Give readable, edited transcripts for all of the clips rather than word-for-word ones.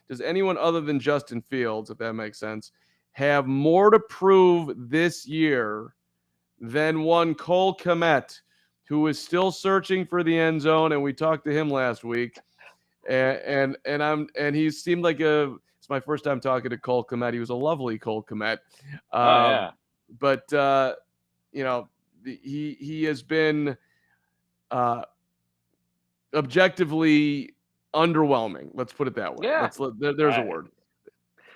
does anyone other than Justin Fields, if that makes sense, have more to prove this year than one Cole Kmet, who is still searching for the end zone, and we talked to him last week, and he seemed like it's my first time talking to Cole Kmet. He was a lovely Cole Kmet, Oh uh, yeah. but you know he has been uh, objectively underwhelming. Let's put it that way. Yeah. There's a I word.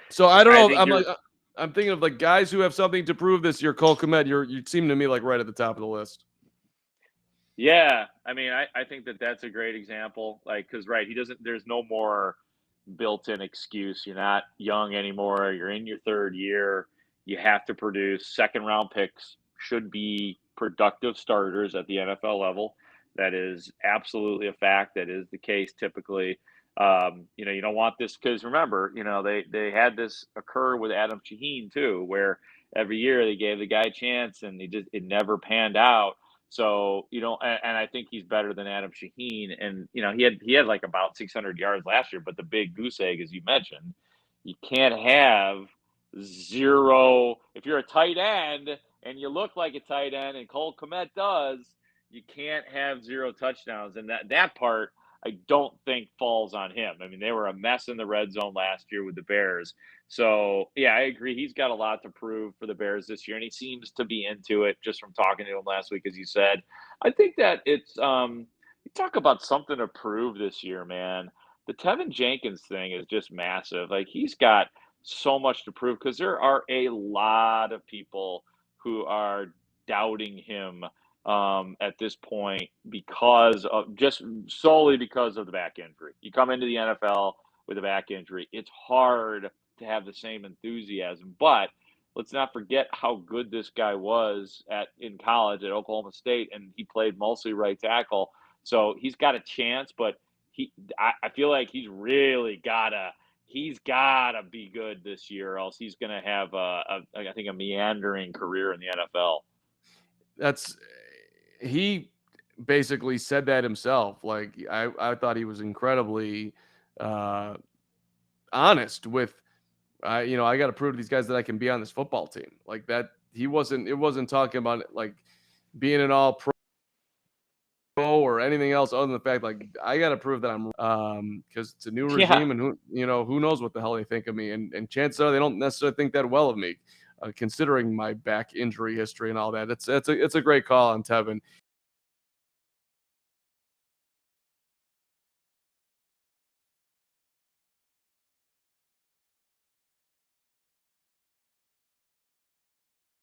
So I don't I know. think you're I'm thinking of like guys who have something to prove this year. Cole Kmet, you seem to me like right at the top of the list. Yeah, I mean, I think that that's a great example. Like, because right, he doesn't. There's no more built-in excuse. You're not young anymore. You're in your third year. You have to produce. Second-round picks should be productive starters at the NFL level. That is absolutely a fact. That is the case typically. You don't want this because remember, they had this occur with Adam Shaheen too, where every year they gave the guy a chance and it never panned out. So, and I think he's better than Adam Shaheen. And, he had like about 600 yards last year, but the big goose egg, as you mentioned, you can't have zero. If you're a tight end and you look like a tight end and Cole Kmet does, you can't have zero touchdowns. And that part, I don't think falls on him. I mean, they were a mess in the red zone last year with the Bears. So, yeah, I agree. He's got a lot to prove for the Bears this year, and he seems to be into it just from talking to him last week, as you said. I think that you talk about something to prove this year, man. The Tevin Jenkins thing is just massive. Like, he's got so much to prove because there are a lot of people who are doubting him at this point because of just solely because of the back injury. You come into the NFL with a back injury, it's hard to have the same enthusiasm. But let's not forget how good this guy was in college at Oklahoma State, and he played mostly right tackle. So he's got a chance, but I feel like he's gotta be good this year, or else he's gonna have I think a meandering career in the NFL. That's he basically said that himself. Like I thought he was incredibly uh, honest with I got to prove to these guys that I can be on this football team. Like that he wasn't. It wasn't talking about like being an all pro or anything else other than the fact like I got to prove that I'm because it's a new Yeah, regime and who knows what the hell they think of me and chances are they don't necessarily think that well of me. Considering my back injury history and all that, it's a great call on Tevin.